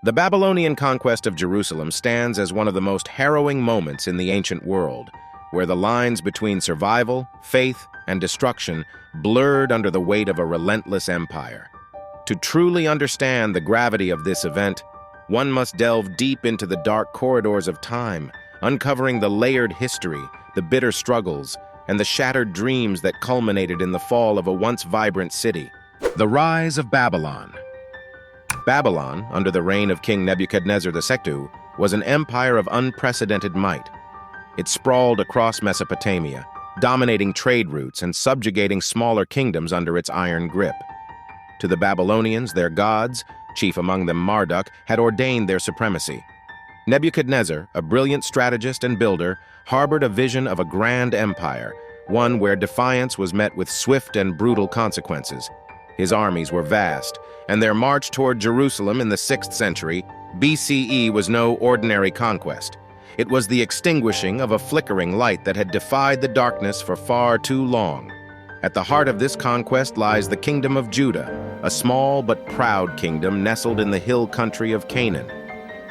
The Babylonian conquest of Jerusalem stands as one of the most harrowing moments in the ancient world, where the lines between survival, faith, and destruction blurred under the weight of a relentless empire. To truly understand the gravity of this event, one must delve deep into the dark corridors of time, uncovering the layered history, the bitter struggles, and the shattered dreams that culminated in the fall of a once vibrant city. The rise of Babylon. Babylon, under the reign of King Nebuchadnezzar II, was an empire of unprecedented might. It sprawled across Mesopotamia, dominating trade routes and subjugating smaller kingdoms under its iron grip. To the Babylonians, their gods, chief among them Marduk, had ordained their supremacy. Nebuchadnezzar, a brilliant strategist and builder, harbored a vision of a grand empire, one where defiance was met with swift and brutal consequences. His armies were vast, and their march toward Jerusalem in the 6th century BCE was no ordinary conquest. It was the extinguishing of a flickering light that had defied the darkness for far too long. At the heart of this conquest lies the kingdom of Judah, a small but proud kingdom nestled in the hill country of Canaan.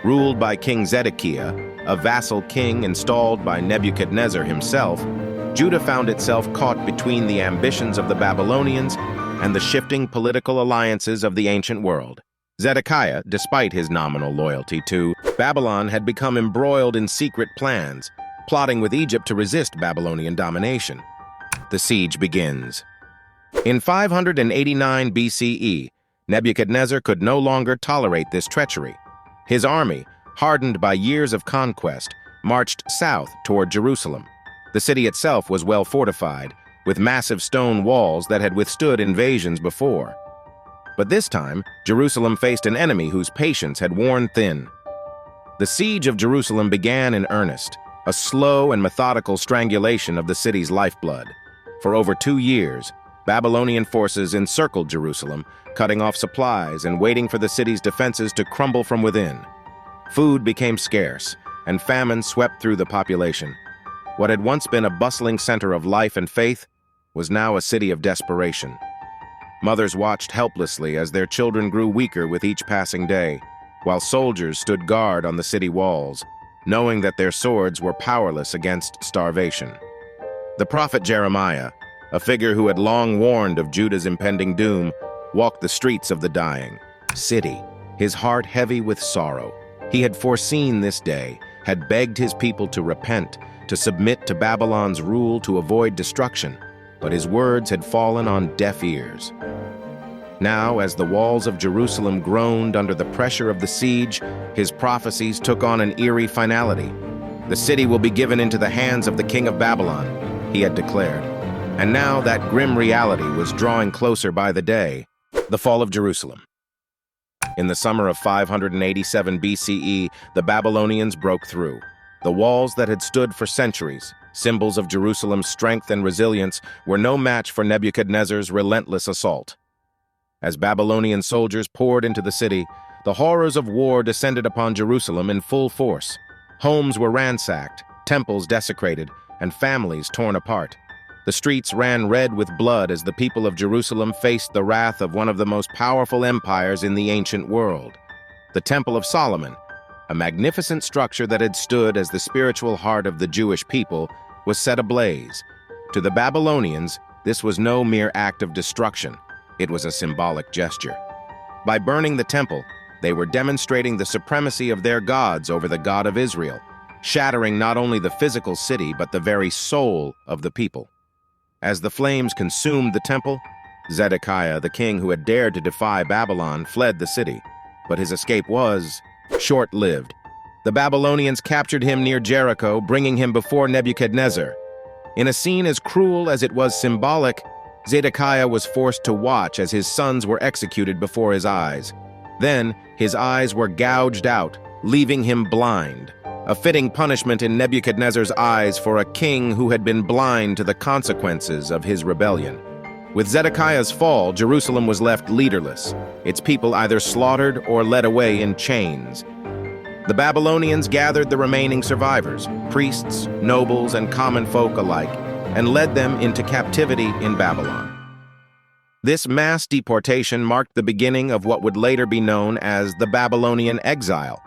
Ruled by King Zedekiah, a vassal king installed by Nebuchadnezzar himself, Judah found itself caught between the ambitions of the Babylonians and the shifting political alliances of the ancient world. Zedekiah, despite his nominal loyalty to Babylon, had become embroiled in secret plans, plotting with Egypt to resist Babylonian domination. The siege begins. In 589 BCE, Nebuchadnezzar could no longer tolerate this treachery. His army, hardened by years of conquest, marched south toward Jerusalem. The city itself was well fortified, with massive stone walls that had withstood invasions before. But this time, Jerusalem faced an enemy whose patience had worn thin. The siege of Jerusalem began in earnest, a slow and methodical strangulation of the city's lifeblood. For over 2 years, Babylonian forces encircled Jerusalem, cutting off supplies and waiting for the city's defenses to crumble from within. Food became scarce, and famine swept through the population. What had once been a bustling center of life and faith was now a city of desperation. Mothers watched helplessly as their children grew weaker with each passing day, while soldiers stood guard on the city walls, knowing that their swords were powerless against starvation. The prophet Jeremiah, a figure who had long warned of Judah's impending doom, walked the streets of the dying city, his heart heavy with sorrow. He had foreseen this day, had begged his people to repent, to submit to Babylon's rule to avoid destruction, but his words had fallen on deaf ears. Now, as the walls of Jerusalem groaned under the pressure of the siege, his prophecies took on an eerie finality. The city will be given into the hands of the king of Babylon, he had declared. And now that grim reality was drawing closer by the day. The fall of Jerusalem. In the summer of 587 BCE, the Babylonians broke through. The walls that had stood for centuries, symbols of Jerusalem's strength and resilience, were no match for Nebuchadnezzar's relentless assault. As Babylonian soldiers poured into the city, the horrors of war descended upon Jerusalem in full force. Homes were ransacked, temples desecrated, and families torn apart. The streets ran red with blood as the people of Jerusalem faced the wrath of one of the most powerful empires in the ancient world. The Temple of Solomon, a magnificent structure that had stood as the spiritual heart of the Jewish people, was set ablaze. To the Babylonians, this was no mere act of destruction. It was a symbolic gesture. By burning the temple, they were demonstrating the supremacy of their gods over the God of Israel, shattering not only the physical city but the very soul of the people. As the flames consumed the temple, Zedekiah, the king who had dared to defy Babylon, fled the city, but his escape was short-lived. The Babylonians captured him near Jericho, bringing him before Nebuchadnezzar. In a scene as cruel as it was symbolic, Zedekiah was forced to watch as his sons were executed before his eyes. Then, his eyes were gouged out, leaving him blind, a fitting punishment in Nebuchadnezzar's eyes for a king who had been blind to the consequences of his rebellion. With Zedekiah's fall, Jerusalem was left leaderless, its people either slaughtered or led away in chains. The Babylonians gathered the remaining survivors, priests, nobles, and common folk alike, and led them into captivity in Babylon. This mass deportation marked the beginning of what would later be known as the Babylonian Exile,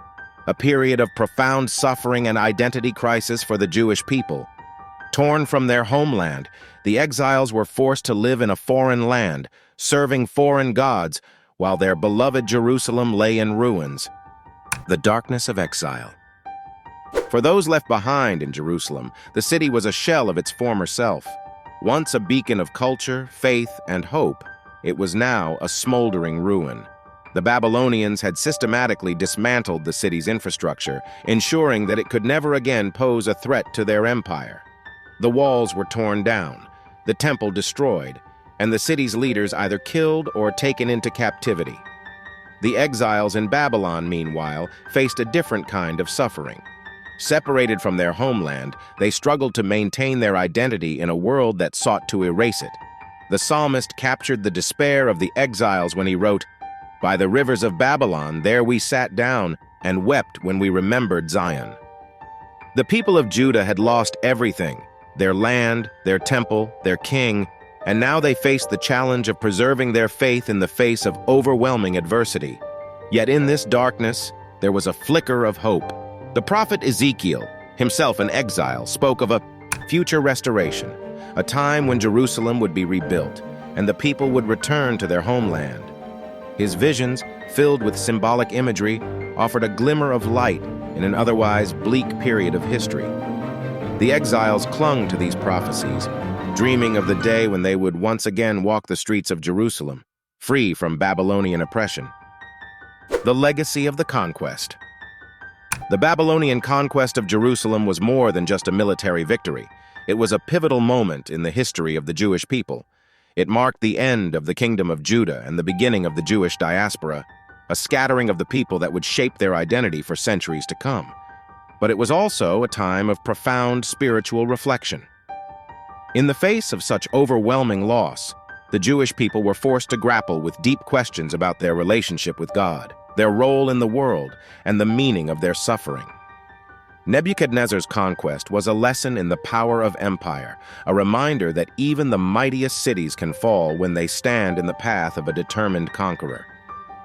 a period of profound suffering and identity crisis for the Jewish people. Torn from their homeland, the exiles were forced to live in a foreign land, serving foreign gods, while their beloved Jerusalem lay in ruins. The darkness of exile. For those left behind in Jerusalem, the city was a shell of its former self. Once a beacon of culture, faith, and hope, it was now a smoldering ruin. The Babylonians had systematically dismantled the city's infrastructure, ensuring that it could never again pose a threat to their empire. The walls were torn down, the temple destroyed, and the city's leaders either killed or taken into captivity. The exiles in Babylon, meanwhile, faced a different kind of suffering. Separated from their homeland, they struggled to maintain their identity in a world that sought to erase it. The psalmist captured the despair of the exiles when he wrote, "By the rivers of Babylon, there we sat down and wept when we remembered Zion." The people of Judah had lost everything, their land, their temple, their king, and now they faced the challenge of preserving their faith in the face of overwhelming adversity. Yet in this darkness, there was a flicker of hope. The prophet Ezekiel, himself an exile, spoke of a future restoration, a time when Jerusalem would be rebuilt, and the people would return to their homeland. His visions, filled with symbolic imagery, offered a glimmer of light in an otherwise bleak period of history. The exiles clung to these prophecies, dreaming of the day when they would once again walk the streets of Jerusalem, free from Babylonian oppression. The legacy of the conquest. The Babylonian conquest of Jerusalem was more than just a military victory. It was a pivotal moment in the history of the Jewish people. It marked the end of the kingdom of Judah and the beginning of the Jewish diaspora, a scattering of the people that would shape their identity for centuries to come. But it was also a time of profound spiritual reflection. In the face of such overwhelming loss, the Jewish people were forced to grapple with deep questions about their relationship with God, their role in the world, and the meaning of their suffering. Nebuchadnezzar's conquest was a lesson in the power of empire, a reminder that even the mightiest cities can fall when they stand in the path of a determined conqueror.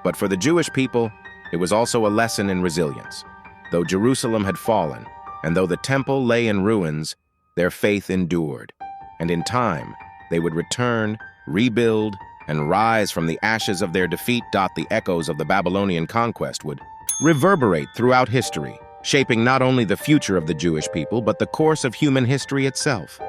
But for the Jewish people, it was also a lesson in resilience. Though Jerusalem had fallen, and though the temple lay in ruins, their faith endured. And in time, they would return, rebuild, and rise from the ashes of their defeat. The echoes of the Babylonian conquest would reverberate throughout history, shaping not only the future of the Jewish people, but the course of human history itself.